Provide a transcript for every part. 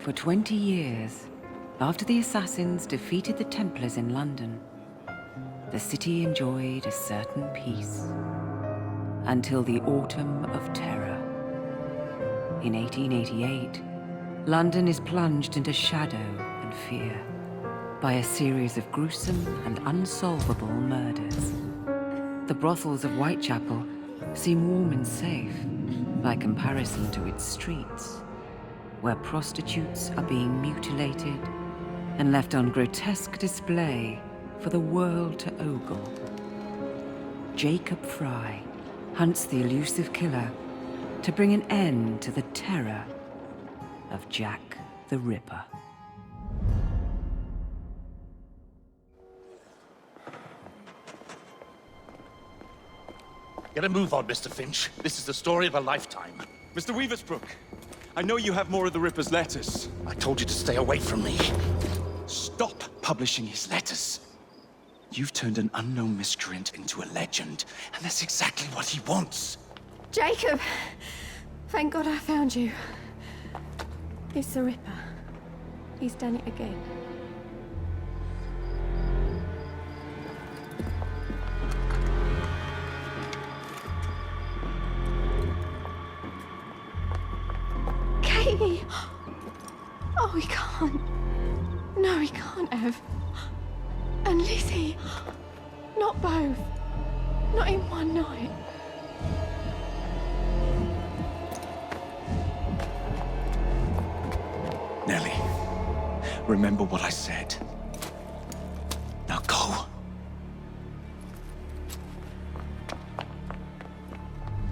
For 20 years, after the assassins defeated the Templars in London, the city enjoyed a certain peace. Until the Autumn of Terror. In 1888, London is plunged into shadow and fear by a series of gruesome and unsolvable murders. The brothels of Whitechapel seem warm and safe by comparison to its streets, where prostitutes are being mutilated and left on grotesque display for the world to ogle. Jacob Fry hunts the elusive killer to bring an end to the terror of Jack the Ripper. Get a move on, Mr. Finch. This is the story of a lifetime. Mr. Weaversbrook, I know you have more of the Ripper's letters. I told you to stay away from me. Stop publishing his letters. You've turned an unknown miscreant into a legend, and that's exactly what he wants. Jacob! Thank God I found you. It's the Ripper. He's done it again. Katie! Oh, he can't. No, he can't have. And Lizzie. Not both. Not in one night. Nellie, remember what I said. Now go.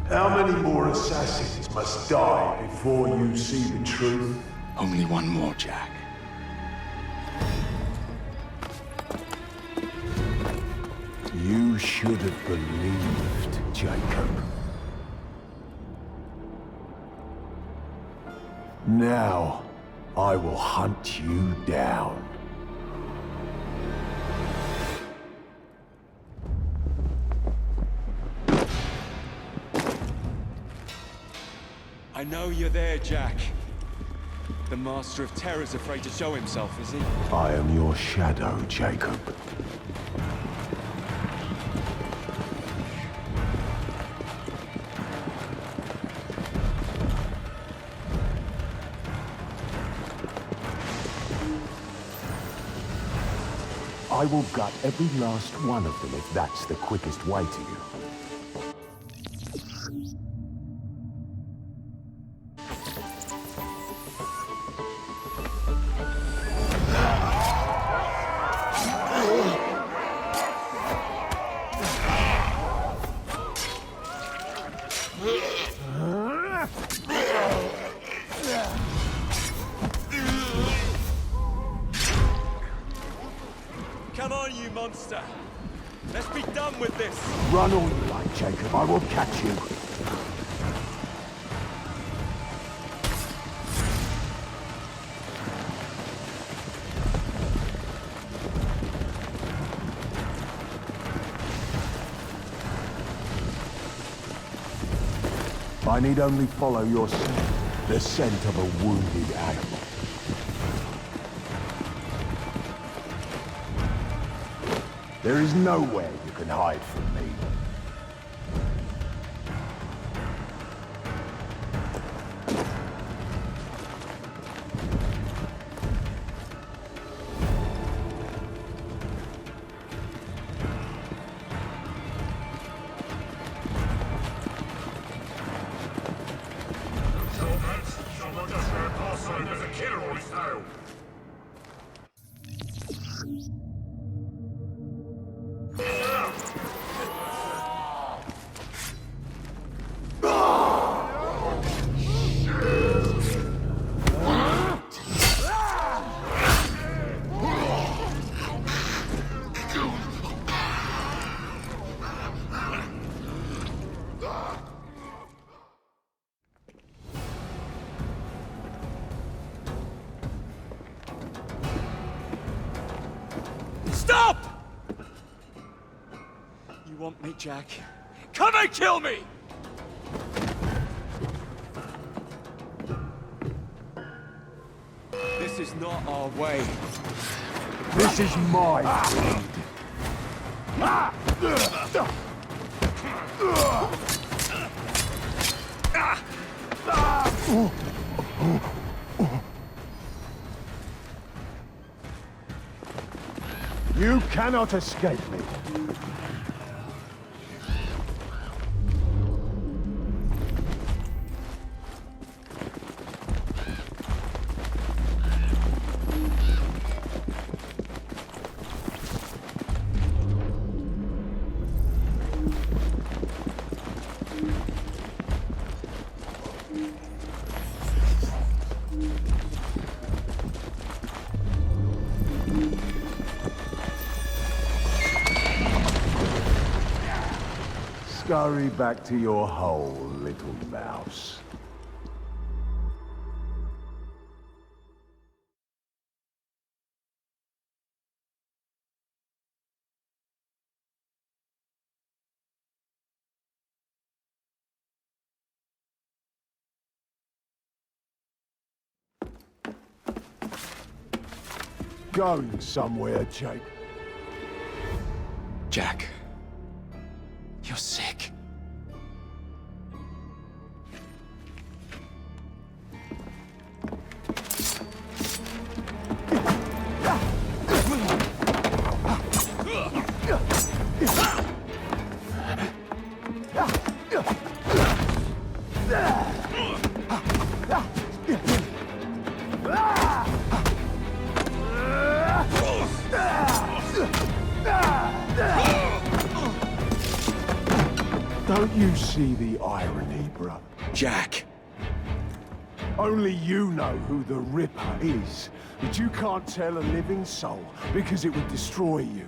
How many more assassins must die before you see the truth? Only one more, Jack. You should have believed, Jacob. Now, I will hunt you down. I know you're there, Jack. The Master of Terror's afraid to show himself, is he? I am your shadow, Jacob. I will gut every last one of them if that's the quickest way to you. Come on, you monster! Let's be done with this! Run all you like, Jacob. I will catch you. I need only follow your scent, the scent of a wounded animal. There is nowhere you can hide from me. There's a killer on his tail. Stop! You want me, Jack? Come and kill me! is not our way. This is my breed. You cannot escape me. Scurry back to your hole, little mouse. Going somewhere, Jake. Jack. You're sick. Don't you see the irony, bruh? Jack. Only you know who the Ripper is, but you can't tell a living soul because it would destroy you.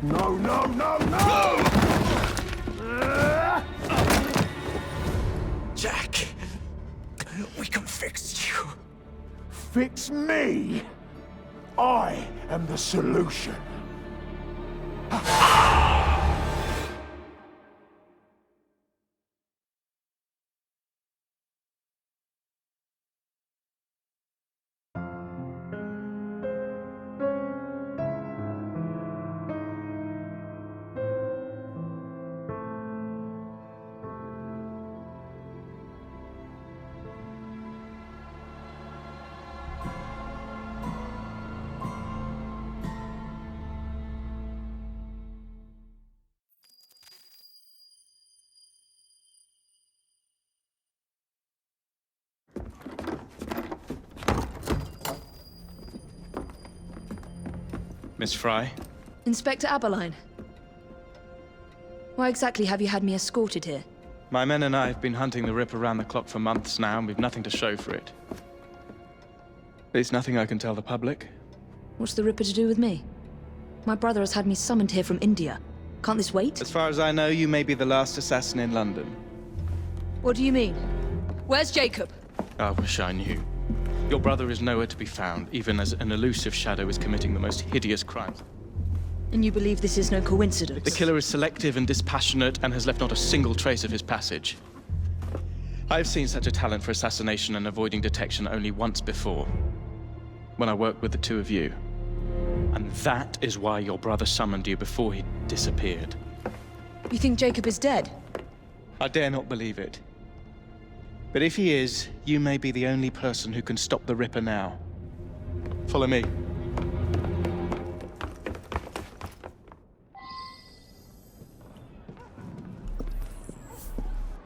No, no, no, no! Jack. We can fix you. Fix me? I am the solution. Miss Fry? Inspector Aberline. Why exactly have you had me escorted here? My men and I have been hunting the Rip around the clock for months now, and we've nothing to show for it. There's nothing I can tell the public. What's the Ripper to do with me? My brother has had me summoned here from India. Can't this wait? As far as I know, you may be the last assassin in London. What do you mean? Where's Jacob? I wish I knew. Your brother is nowhere to be found, even as an elusive shadow is committing the most hideous crimes. And you believe this is no coincidence? The killer is selective and dispassionate and has left not a single trace of his passage. I've seen such a talent for assassination and avoiding detection only once before, when I worked with the two of you. And that is why your brother summoned you before he disappeared. You think Jacob is dead? I dare not believe it. But if he is, you may be the only person who can stop the Ripper now. Follow me. When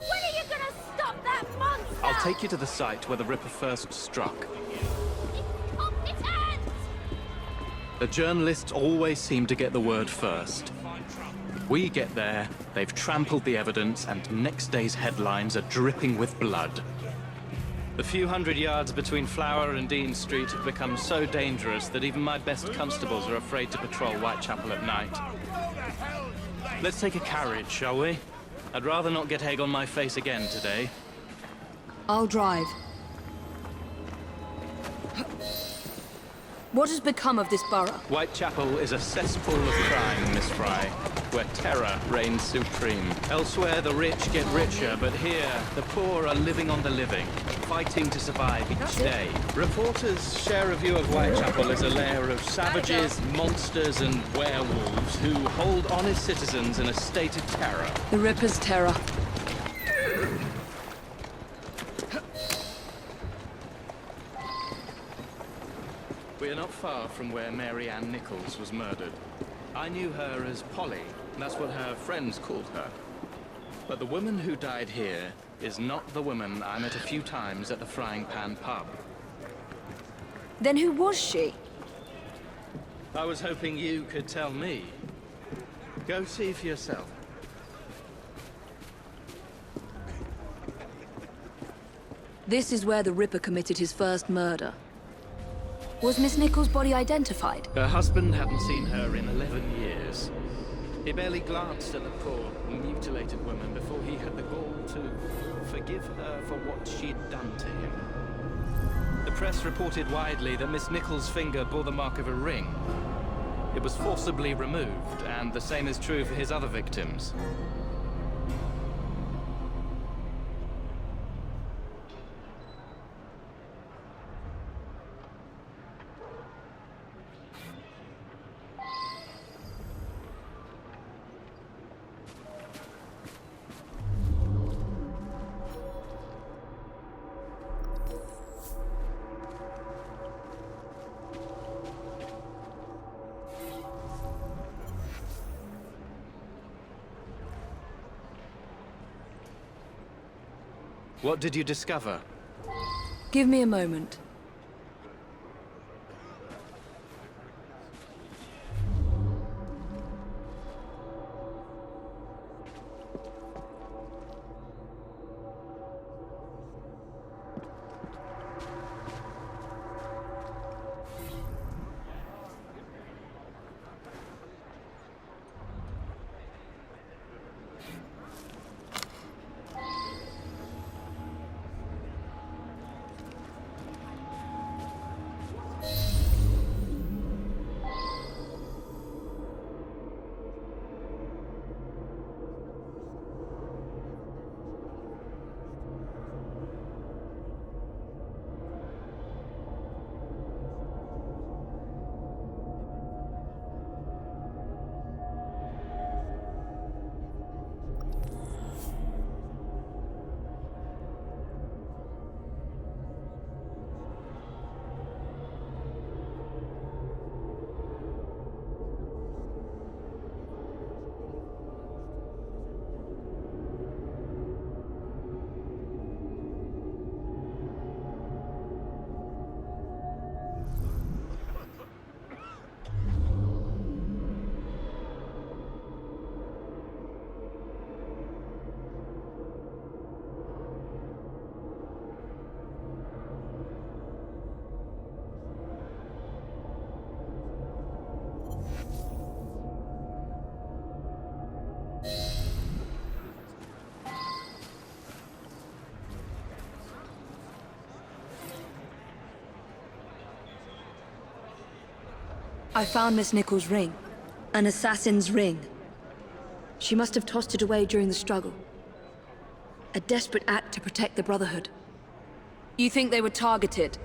are you gonna stop that monster? I'll take you to the site where the Ripper first struck. Its hands! The journalists always seem to get the word first. We get there, they've trampled the evidence, and next day's headlines are dripping with blood. The few hundred yards between Flower and Dean Street have become so dangerous that even my best constables are afraid to patrol Whitechapel at night. Let's take a carriage, shall we? I'd rather not get egg on my face again today. I'll drive. What has become of this borough? Whitechapel is a cesspool of crime, Miss Fry, where terror reigns supreme. Elsewhere, the rich get richer, but here, the poor are living on the living, fighting to survive each day. Reporters share a view of Whitechapel as a lair of savages, monsters, and werewolves who hold honest citizens in a state of terror. The Ripper's terror. We are not far from where Mary Ann Nichols was murdered. I knew her as Polly, and that's what her friends called her. But the woman who died here is not the woman I met a few times at the Frying Pan pub. Then who was she? I was hoping you could tell me. Go see for yourself. This is where the Ripper committed his first murder. Was Miss Nichols' body identified? Her husband hadn't seen her in 11 years. He barely glanced at the poor, mutilated woman before he had the gall to forgive her for what she'd done to him. The press reported widely that Miss Nichols' finger bore the mark of a ring. It was forcibly removed, and the same is true for his other victims. What did you discover? Give me a moment. I found Miss Nichols' ring. An assassin's ring. She must have tossed it away during the struggle. A desperate act to protect the Brotherhood. You think they were targeted?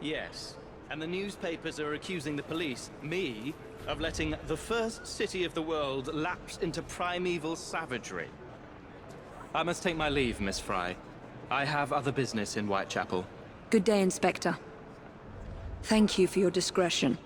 Yes. And the newspapers are accusing the police, me, of letting the first city of the world lapse into primeval savagery. I must take my leave, Miss Fry. I have other business in Whitechapel. Good day, Inspector. Thank you for your discretion.